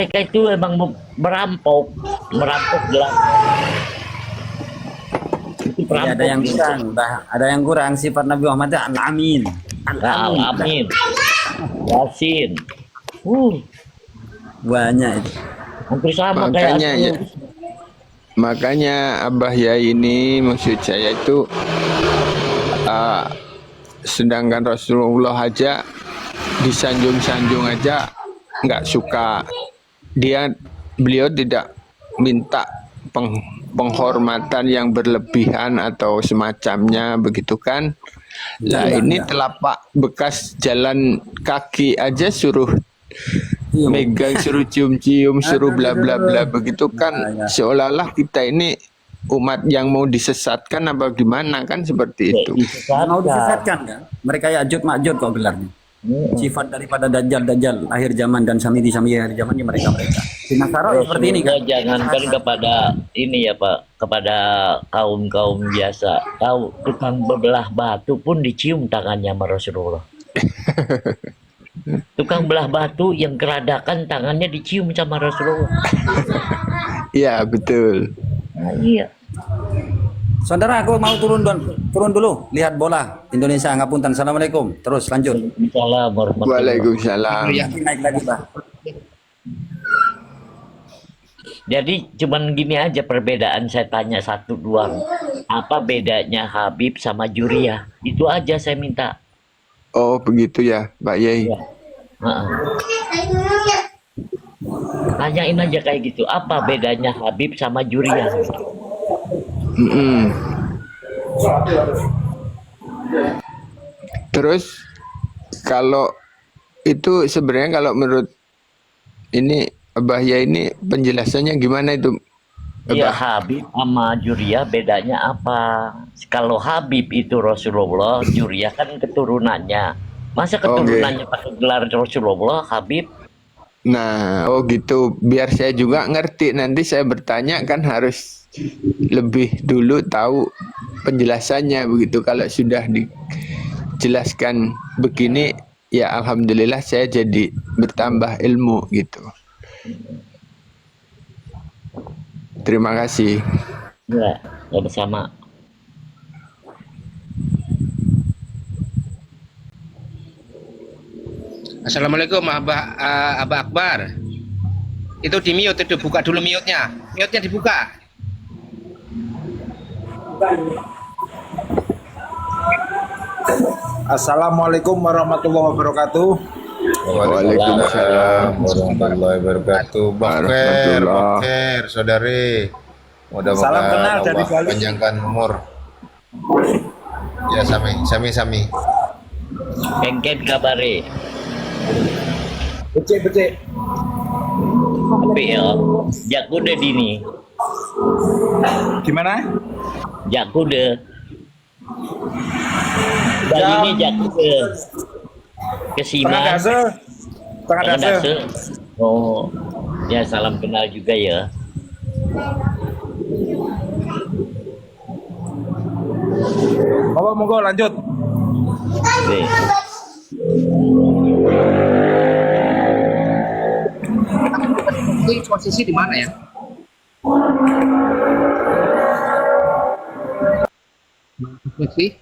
mereka itu emang merampok gelar. Itu Jadi ada perampok yang gitu. kurang, ada yang kurang sifat Nabi Muhammad itu al-amin. Nah, Al-amin. Al-Amin, Yasin, uh, Banyak itu. hampir sama kayak Makanya ya, makanya Abah Yai ini maksud saya itu ah, sedangkan Rasulullah aja disanjung-sanjung aja nggak suka. Beliau tidak minta penghormatan yang berlebihan atau semacamnya begitu kan. Lah ini telapak bekas jalan kaki aja suruh Cium. megang, suruh cium-cium, suruh bla bla bla begitu kan, Ya, ya. seolah-olah kita ini umat yang mau disesatkan apa gimana kan seperti itu. Mau disesatkan kan? Mereka Ya'juj Ma'juj kok gelarnya. Sifat daripada Dajjal akhir zaman dan Samiri akhir zamannya mereka. Di Nasara seperti ini kan? Jangankan kepada ini ya Pak, kepada kaum biasa, tahu tukang bebelah batu pun dicium tangannya sama Rasulullah. Tukang belah batu yang keradakan tangannya dicium sama Rasulullah. Iya betul. Nah, iya. Saudara, aku mau turun dulu lihat bola Indonesia. Ngapunten. Assalamualaikum. Terus lanjut. Waalaikumsalam warahmatullahi Waalaikumsalam. Naik lagi, Pak. Jadi cuman gini aja perbedaan, saya tanya satu doang. Apa bedanya Habib sama Juriyah? Itu aja saya minta. Oh begitu ya Pak Yai. Ya. Tanyain aja kayak gitu. Apa bedanya Habib sama Juriyah? Mm-mm. Terus kalau itu sebenarnya kalau menurut ini Abah Yai ini penjelasannya gimana itu? Ya Abah? Habib sama Juriyah bedanya apa? Kalau Habib itu Rasulullah, Juriyah kan keturunannya. Masa keturunannya pakai gelar Rasulullah, Habib? Nah, oh gitu. Biar saya juga ngerti. Nanti saya bertanya kan harus lebih dulu tahu penjelasannya begitu. Kalau sudah dijelaskan begini, ya alhamdulillah saya jadi bertambah ilmu gitu. Terima kasih. Ya, bersama. Assalamualaikum Abah Akbar. Itu di mute, itu buka dulu mute-nya. Mute-nya dibuka. Assalamualaikum warahmatullahi wabarakatuh. Waalaikumsalam warahmatullahi wabarakatuh. Bakir, Bakir, saudari. Salam kenal dari Bali. Panjangkan umur. Ya sami. Kengken kabare. Becek. Tapi ya, jakude dini. Gimana? Jakude. Dagingnya jakude. Kesiman. Tengah dase. Oh, ya salam kenal juga ya. Monggo lanjut. Oke. Itu posisi di mana ya?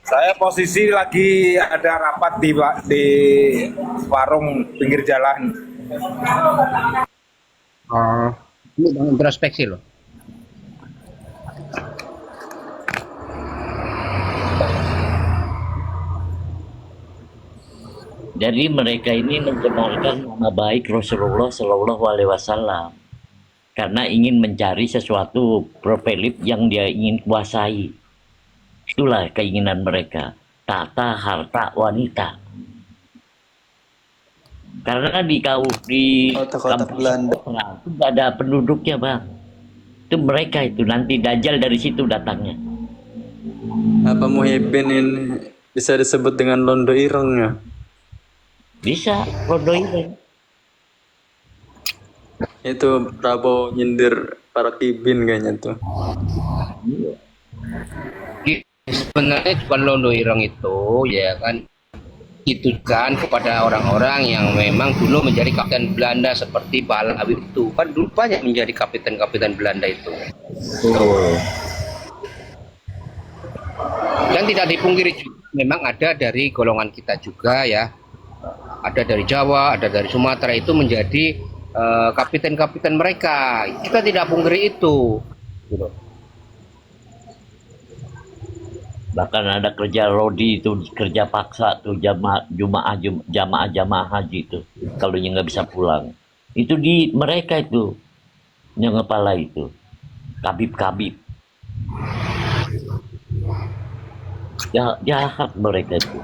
Saya posisi lagi ada rapat di warung pinggir jalan. Ini bangun introspeksi loh. Jadi mereka ini mencemarkan nama baik Rasulullah Shallallahu Alaihi Wasallam karena ingin mencari sesuatu propelip yang dia ingin kuasai. Itulah keinginan mereka, tata harta wanita. Karena di Kotak-kotak Belanda itu nggak ada penduduknya bang. Itu mereka itu nanti Dajjal dari situ datangnya. apa Muhyiddin ini bisa disebut dengan Londo Ireng ya? Bisa, Rondo ini. Itu Prabowo nyindir para kibin kayaknya tuh. Sebenarnya bukan Londo Ireng itu, ya kan. ditujukan kepada orang-orang yang memang dulu menjadi kapten Belanda seperti Pahlawi itu. Kan dulu banyak menjadi kapten-kapten Belanda itu. Dan tidak dipungkiri juga, memang ada dari golongan kita juga ya. Ada dari Jawa, ada dari Sumatera itu menjadi kapten-kapten mereka. Kita tidak pungkiri itu. Gitu. Bahkan ada kerja rodi itu, kerja paksa tuh jamaah haji itu. Kalau yang nggak bisa pulang, itu di mereka itu yang kepala itu, kabib-kabib. Jahat mereka itu.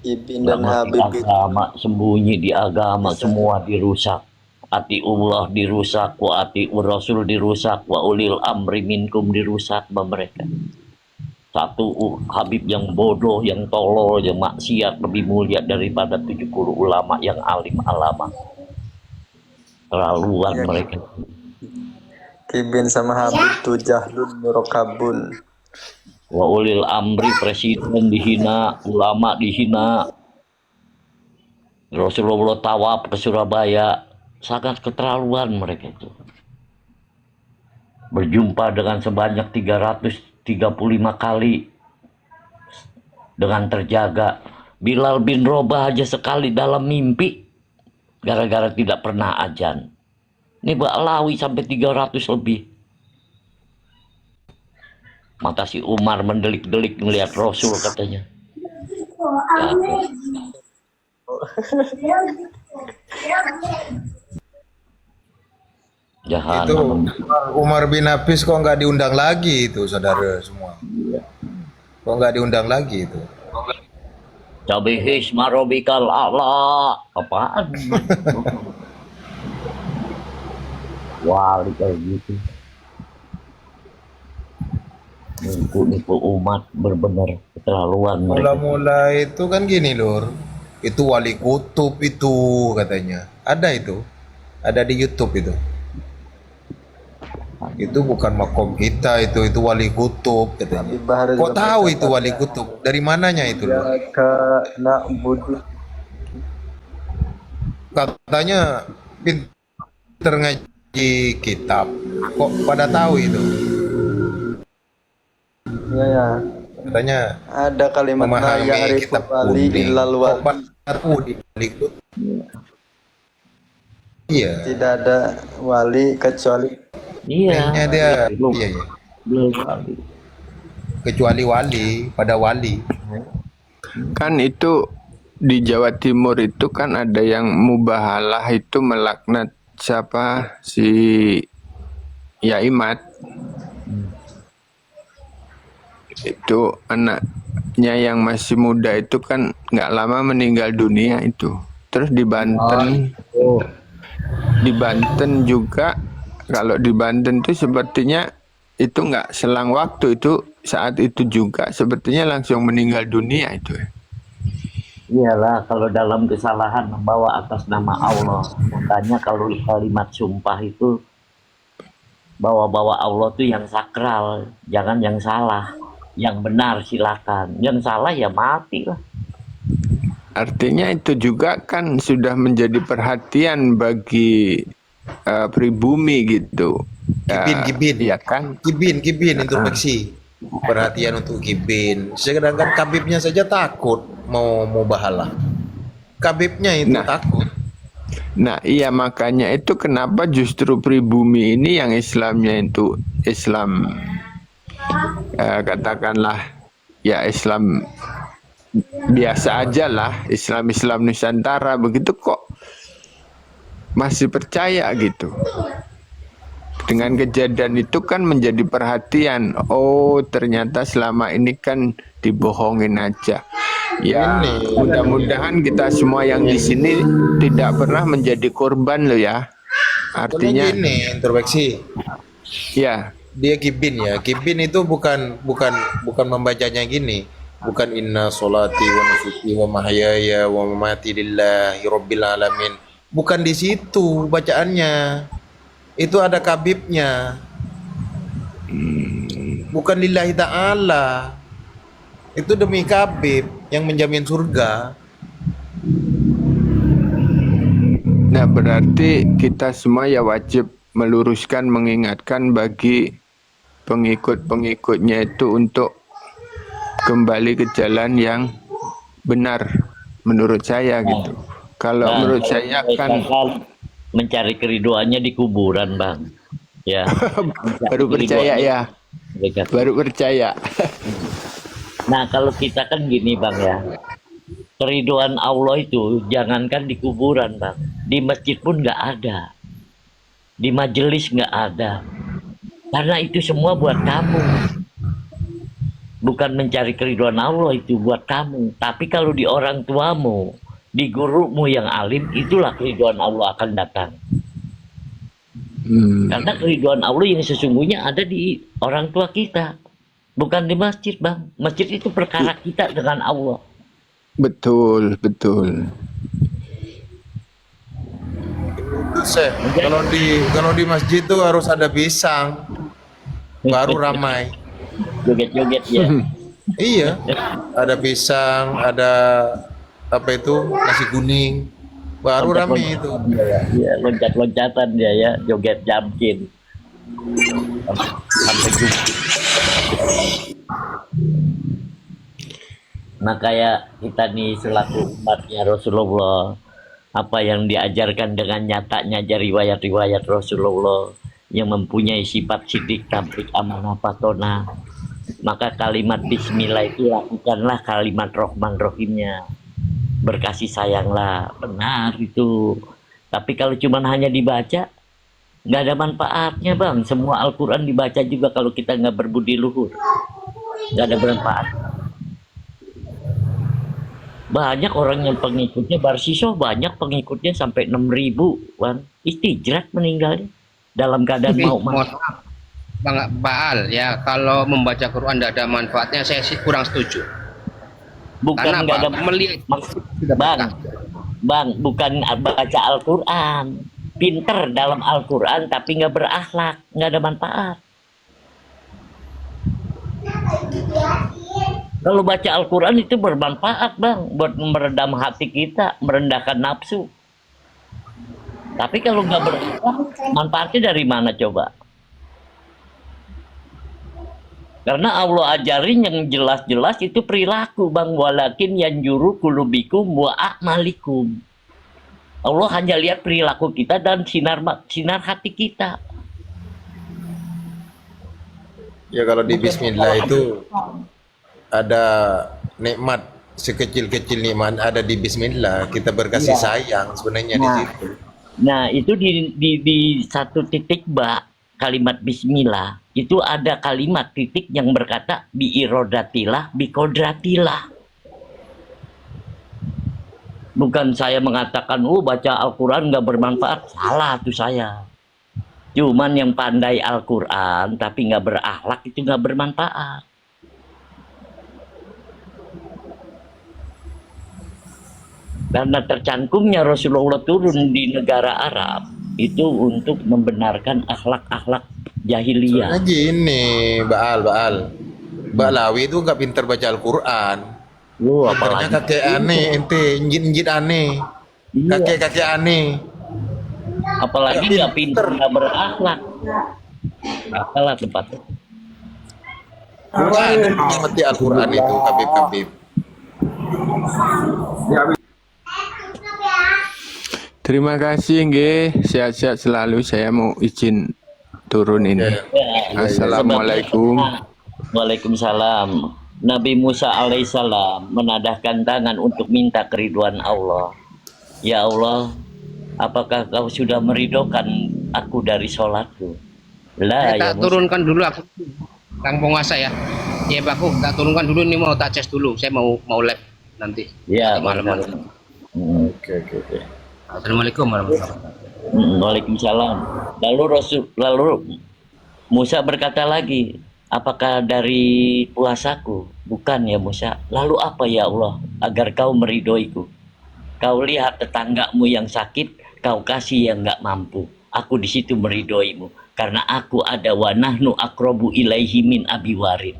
Ibin dan Lama di Habib itu. agama, sembunyi di agama, semua dirusak. Atiullah dirusak, wa atiur rasul dirusak, wa ulil amri minkum dirusak mereka. Satu Habib yang bodoh, yang tolol, yang maksiat lebih mulia daripada 70 ulama yang alim alama. Terlaluan mereka. Ibin sama Habib tuh jahlun murokabun. Wa ulil amri, presiden dihina, ulama dihina. Rasulullah tawaf ke Surabaya, sangat keterlaluan mereka itu. Berjumpa dengan sebanyak 335 kali dengan terjaga. Bilal bin Robah aja sekali dalam mimpi gara-gara tidak pernah azan. Ini Mbak Alawi sampai 300 lebih. Mata si Umar mendelik-delik melihat Rasul katanya. Jahat. Itu Umar bin Hafiz kok nggak diundang lagi itu, saudara semua. Kok nggak diundang lagi itu? Cabihis marobikal a'la. Apaan? Wali kayak gitu. Nipu umat benar-benar keterlaluan mereka. Mula-mula itu kan gini lur, itu wali kutub itu katanya. Ada itu, ada di YouTube itu. Itu bukan makom kita, itu wali kutub katanya. Habib Bahar Kok juga tahu berkata, itu wali kutub? Dari mananya itu lur? "Iyyaka na'budu." Katanya pinter ngaji kitab. Kok pada tahu itu? Ya, ya. Katanya Ada kalimat la memahami ya'rifu kitab wali kuning. illal Kok wali. pada tahu di wali kutub? Iya. Tidak ada wali kecuali Kayaknya dia, belum iya, iya. belum kali. Kecuali wali, pada wali. Kan itu di Jawa Timur itu kan ada yang mubahalah itu melaknat siapa si Yaimat. Itu anaknya yang masih muda itu kan nggak lama meninggal dunia itu. Terus di Banten juga, kalau di Banten itu sepertinya itu nggak selang waktu, itu saat itu juga sepertinya langsung meninggal dunia itu. Iyalah, kalau dalam kesalahan membawa atas nama Allah. Makanya kalau kalimat sumpah itu bawa-bawa Allah tuh yang sakral, jangan yang salah. Yang benar silakan, yang salah ya mati lah. Artinya itu juga kan sudah menjadi perhatian bagi pribumi gitu. Gibin, Ya kan? Gibin, introspeksi. Perhatian untuk Gibin. Sedangkan Kabibnya saja takut mau bahala. Kabibnya itu Nah. takut. Nah iya, makanya itu kenapa justru pribumi ini yang Islamnya itu Islam katakanlah ya Islam biasa aja lah, Islam Nusantara begitu, kok masih percaya gitu. Dengan kejadian itu kan menjadi perhatian. Oh ternyata selama ini kan dibohongin aja. Ya mudah-mudahan kita semua yang di sini tidak pernah menjadi korban loh ya. Artinya gini, introspeksi. ya Dia Gibin ya. Gibin itu bukan membacanya gini. Bukan inna sholati wa nusuki wa mahyaya wa mamati lillahi rabbil alamin. Bukan di situ bacaannya. Itu ada kabibnya. Bukan lillahi ta'ala. Itu demi kabib yang menjamin surga. Nah, berarti kita semua ya wajib meluruskan, mengingatkan bagi pengikut-pengikutnya itu untuk kembali ke jalan yang benar menurut saya gitu. Kalau Bang, menurut kalau saya mereka kan kan mencari keriduannya di kuburan, Bang. Ya, baru percaya ya, mereka. baru percaya. Nah, kalau kita kan gini, Bang ya. Keriduan Allah itu jangankan di kuburan, Bang. Di masjid pun nggak ada. Di majelis nggak ada. Karena itu semua buat kamu. Bukan mencari keriduan Allah, itu buat kamu. Tapi kalau di orang tuamu, di gurumu yang alim, itulah keriduan Allah akan datang. Karena keriduan Allah yang sesungguhnya ada di orang tua kita. Bukan di masjid, Bang. Masjid itu perkara kita dengan Allah. Betul, betul. Itu kalau di masjid itu harus ada pisang, baru ramai. Joget-joget ya. Iya, ada pisang, ada apa itu nasi kuning, baru ramai itu. Iya, loncat-loncatan dia ya, joget jamkin. Sampai jumpa. Nah, kayak kita nih selaku umatnya Rasulullah, apa yang diajarkan dengan nyatanya dari riwayat-riwayat Rasulullah yang mempunyai sifat sidik, tablik, amanah, patona, maka kalimat bismillah itu lakukanlah kalimat Rahman Rahimnya. Berkasih sayanglah, benar itu. Tapi kalau cuma hanya dibaca, nggak ada manfaatnya, Bang. Semua Al-Quran dibaca juga kalau kita nggak berbudi luhur, nggak ada bermanfaat. Banyak orang yang pengikutnya Barsiso, banyak pengikutnya sampai 6.000, Wan. Istijrat meninggalnya dalam keadaan Tapi mau mohon maaf, Bang Baal ya, kalau membaca Quran tidak ada manfaatnya, saya sih kurang setuju. bukan Karena nggak apa? ada Melihat maksud, tidak Bang. berkah. Bang, bukan baca Al-Quran, pinter dalam Al-Quran tapi nggak berakhlak, nggak ada manfaat. Kalau baca Al-Quran itu bermanfaat, Bang, buat meredam hati kita, merendahkan nafsu. Tapi kalau nggak berakhlak, manfaatnya dari mana coba? Karena Allah ajarin yang jelas-jelas itu perilaku, Bang. Walakin yanjuru kulubikum wa a'malikum. Allah hanya lihat perilaku kita dan sinar hati kita. Ya kalau di Bismillah itu ada nikmat, sekecil-kecil nikmat ada di Bismillah. Kita berkasih sayang sebenarnya di situ. Nah, itu di satu titik kalimat bismillah itu ada kalimat titik yang berkata biirodatilah bikodratilah. Bukan saya mengatakan baca Al-Quran nggak bermanfaat, salah tuh saya. Cuman yang pandai Al-Quran tapi nggak berakhlak itu nggak bermanfaat. Karena tercangkumnya Rasulullah turun di negara Arab itu untuk membenarkan akhlak-akhlak jahiliyah. Soalnya gini, Baal. Mbak Lawi itu nggak pinter baca Al-Quran. Pinternya Apalagi kakek aneh, ente njit aneh, iya, kakek aneh. apalagi Nggak nggak pintar, nggak berakhlak. Salah tempatnya. Kurang ada yang ngerti Al-Quran itu, kabib. Terima kasih nggih, sehat-sehat selalu. Saya mau izin turun ini. Ya. Assalamualaikum. Waalaikumsalam. Nabi Musa alaihissalam menadahkan tangan untuk minta keriduan Allah. Ya Allah, apakah kau sudah meridokan aku dari sholatku? Lah ya Saya tak Musa. turunkan dulu aku, Kang Penguasa ya. Ya Pak, aku tak turunkan dulu, ini mau tak cek dulu. Saya mau live nanti. Ya, malam. Oke. Assalamualaikum warahmatullahi wabarakatuh. Waalaikumsalam. Lalu Musa berkata lagi, apakah dari puasaku? Bukan ya Musa. Lalu apa ya Allah agar kau meridoiku? Kau lihat tetanggamu yang sakit, kau kasih yang nggak mampu. aku di situ meridhoimu karena aku ada wa nahnu aqrabu ilaihi min abi warid.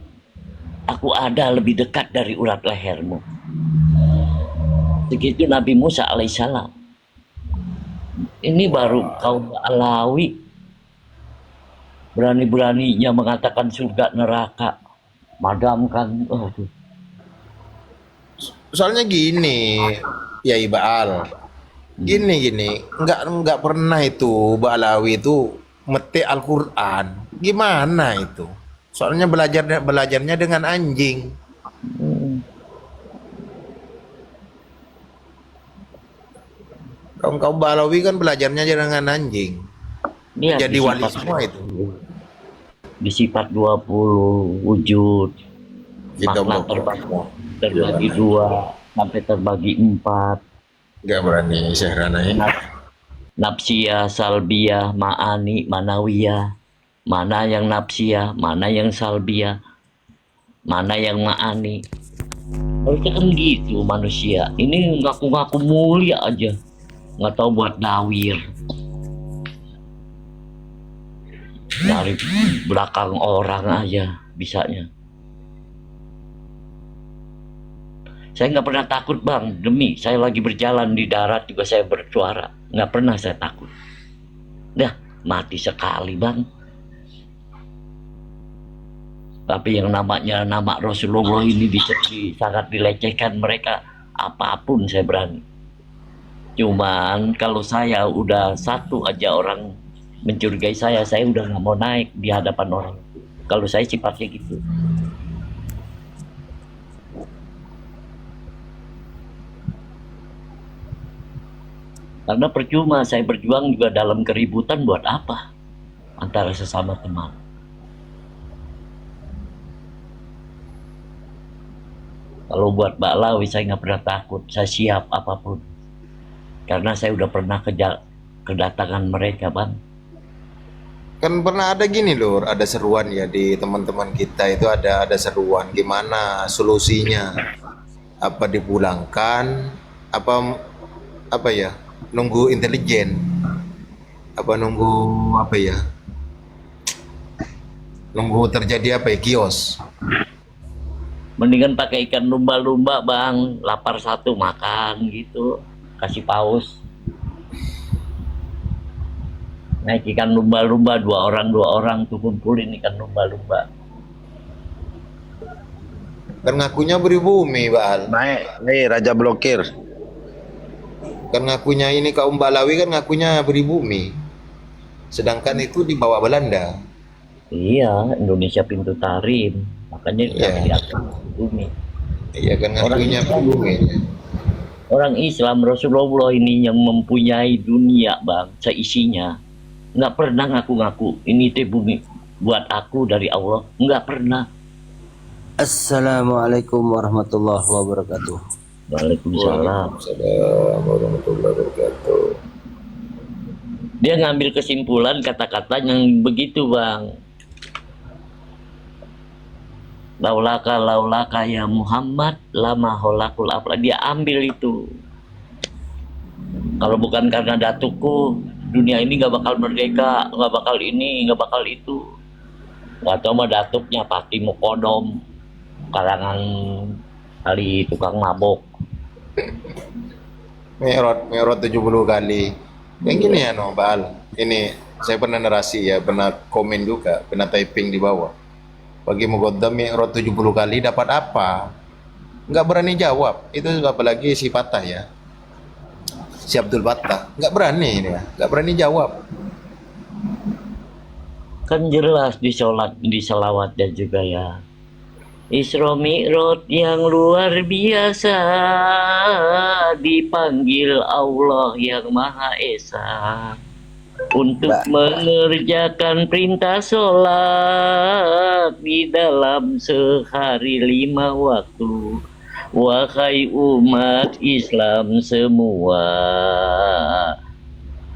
Aku ada lebih dekat dari urat lehermu. Begitu Nabi Musa alaihissalam. Ini baru kaum Alawi berani-beraninya mengatakan surga neraka, madamkan. Soalnya gini, ya Ibal, gini, nggak pernah itu Ba'alawi itu metik Al-Quran, gimana itu? Soalnya belajarnya dengan anjing. Kaum Ba'alawi kan belajarnya dengan anjing. Iya, Jadi wali semua itu. Di sifat 20 wujud, Kita makna terbagi 2 sampai terbagi 4. nggak berani Syekh Rana ya. Nafsiyah, salbiyah, ma'ani, manawiyah. Mana yang nafsiyah, mana yang salbiyah, mana yang ma'ani. Harusnya kan gitu manusia. Ini ngaku-ngaku mulia aja, nggak tahu buat dawir. Dari belakang orang aja bisanya. Saya nggak pernah takut bang, demi saya lagi berjalan di darat juga saya bersuara, nggak pernah saya takut. Dah mati sekali bang. Tapi yang namanya nama Rasulullah ini sangat dilecehkan mereka, apapun saya berani. Cuman kalau saya udah satu aja orang mencurigai saya udah nggak mau naik di hadapan orang. Kalau saya sifatnya gitu. Karena percuma saya berjuang juga dalam keributan buat apa? Antara sesama teman. Kalau buat Ba'alawi saya nggak pernah takut, saya siap apapun. Karena saya udah pernah kedatangan mereka bang. Kan pernah ada gini Lur, ada seruan ya di teman-teman kita itu ada seruan gimana solusinya? Apa dipulangkan? Apa ya? Nunggu intelijen? Apa nunggu apa ya? Nunggu terjadi apa ya? Kios. Mendingan pakai ikan lumba-lumba bang, lapar satu makan gitu, kasih paus. Naik ikan lumba-lumba 2 orang tuh kumpulin ikan lumba-lumba. Kan ngakunya pribumi, Bal. Naik, Raja Blokir. Kan ngakunya ini kaum Balawi kan ngakunya pribumi. Sedangkan itu di bawah Belanda. Iya, Indonesia pintu tarim, makanya Iya. diatur bumi. Iya kan ngakunya pribumi. Orang Islam Rasulullah ini yang mempunyai dunia bang, seisinya. Nggak pernah ngaku-ngaku ini teh bumi buat aku dari Allah, nggak pernah. Assalamualaikum warahmatullahi wabarakatuh. Waalaikumsalam. Assalamualaikum warahmatullahi wabarakatuh. Dia ngambil kesimpulan kata-kata yang begitu bang. Laulaka ya Muhammad lama holakul afla. Dia ambil itu. Kalau bukan karena datukku, dunia ini nggak bakal merdeka, nggak bakal ini, nggak bakal itu. Nggak tahu mah datuknya Pakti Mukodom, karangan kali tukang mabok. Mi'raj 70 kali. Yang gini ya no, Bal. Ini saya pernah narasi ya, pernah komen juga, pernah typing di bawah. Bagi Muqaddam Mi'raj 70 kali dapat apa? Nggak berani jawab. Itu apalagi si Fatah ya. Si Abdul Fattah nggak berani dia, nggak berani jawab. Kan jelas di selawatnya juga ya. Isra Mi'raj yang luar biasa, dipanggil Allah yang Maha Esa untuk mengerjakan perintah sholat di dalam sehari 5 waktu. Wahai umat Islam semua,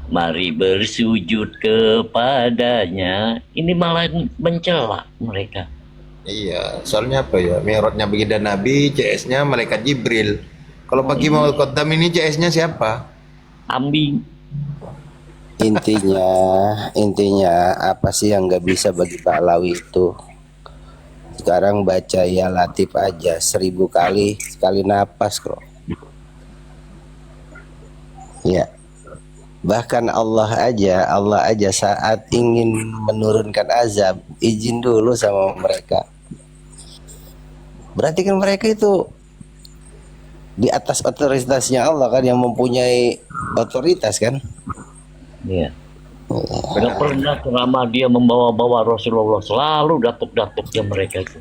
mari bersujud kepadanya. Ini malah mencela mereka. Iya, soalnya apa ya? Mi'rajnya baginda Nabi, CS-nya malaikat Jibril. Kalau bagi Muqaddam ini CS-nya siapa? Ambing. intinya apa sih yang nggak bisa bagi Pak Alawi itu? Sekarang baca ya Latif aja 1000 kali sekali napas kok. Ya. Bahkan Allah aja saat ingin menurunkan azab izin dulu sama mereka. Berarti kan mereka itu di atas otoritasnya Allah kan, yang mempunyai otoritas kan. Iya. Tidak pernah selama dia membawa-bawa Rasulullah, selalu datuk-datuknya mereka itu.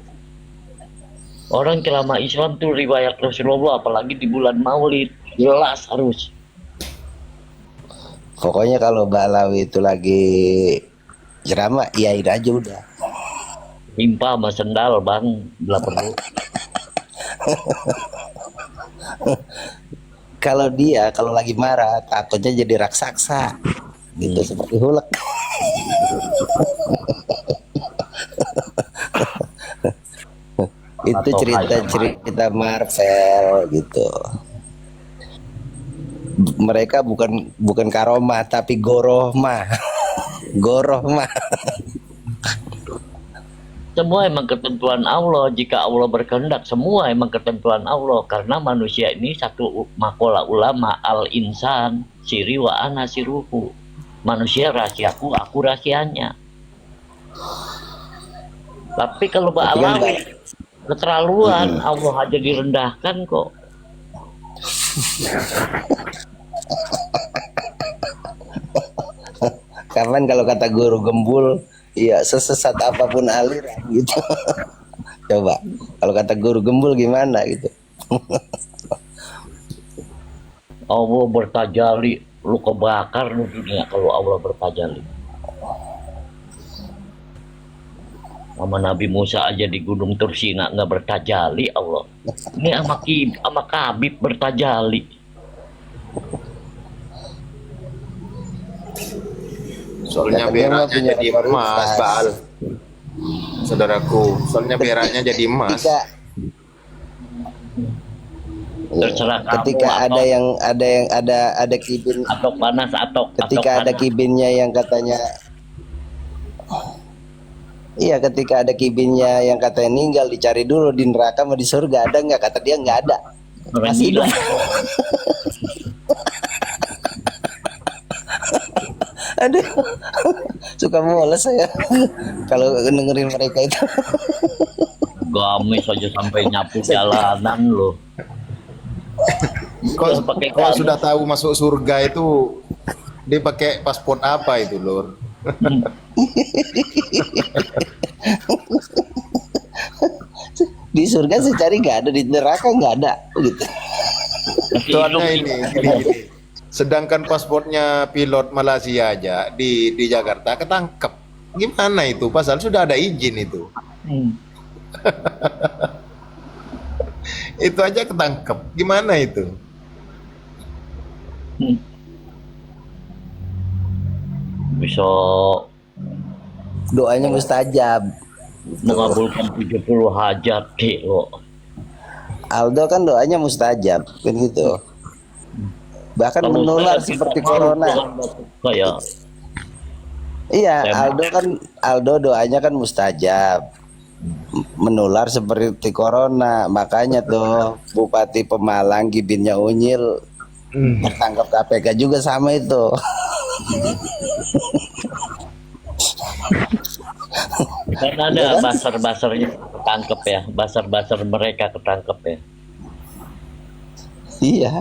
Orang selama Islam tuh riwayat Rasulullah, apalagi di bulan Maulid, jelas harus. Pokoknya kalau Mbak Alawi itu lagi ceramah, iyain aja udah. Timpa sama sendal bang, bila perlu. Kalau lagi marah takutnya jadi raksasa gitu, seperti Hulk. Itu Atau cerita Marvel gitu. Mereka bukan karomah tapi gorohmah. Gorohmah. Semua emang ketentuan Allah. Jika Allah berkehendak, semua emang ketentuan Allah. Karena manusia ini satu makola ulama, al-insan siri wa ana siruhu. Manusia rahasiaku, aku rahasianya. Tapi kalau Mbak Alawi keterlaluan, Allah aja direndahkan kok. Kapan kalau kata guru Gembul, iya sesesat apapun aliran gitu. Coba kalau kata guru Gembul gimana gitu. Allah bertajali, lu kebakar lu dunia kalau Allah bertajali. Sama Nabi Musa aja di Gunung Tursina nggak bertajali Allah. Ini sama Kabib bertajali. Soalnya Katanya beraknya punya jadi otoritas. emas, Bal. Saudaraku, soalnya beraknya jadi emas. Terserah kamu Ketika atau- ada kibin, atau panas atau ketika ada panas. kibinnya yang katanya, iya ketika ada kibinnya yang katanya ninggal, dicari dulu di neraka sama di surga ada nggak, kata dia nggak ada. Orang Masih gila. hidup. Aduh, suka mules saya kalau dengerin mereka itu. Gamis aja sampai nyapu jalanan loh. Kau Pakai kau gamis. sudah tahu masuk surga itu dia pakai paspor apa itu, Lur? Di surga saya cari nggak ada, di neraka nggak ada gitu. Soalnya gini. Sedangkan paspornya pilot Malaysia aja di Jakarta ketangkep. Gimana itu? Pasal sudah ada izin itu. Itu aja ketangkep. Gimana itu? Bisa Doanya mustajab. mengabulkan 70 hajat lo. Aldo kan doanya mustajab kan gitu. Bahkan Kalau menular saya seperti tidak mau corona. dengan saya. Iya, Saya- Aldo doanya kan mustajab. Menular seperti corona. Makanya tuh Bupati Pemalang Gibinnya Unyil tertangkap KPK juga sama itu. Kan ada basar-basarnya ketangkep ya, basar-basar mereka ketangkep ya. Iya.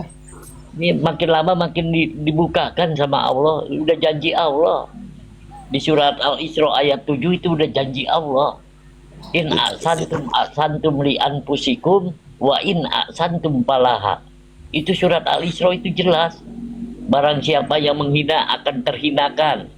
Ini makin lama makin dibukakan sama Allah. Udah janji Allah di surat Al-Isra ayat 7 itu udah janji Allah. In ahsantum li anfusikum wa in ahsantum falaha. Itu surat Al-Isra itu jelas. Barang siapa yang menghina akan terhinakan.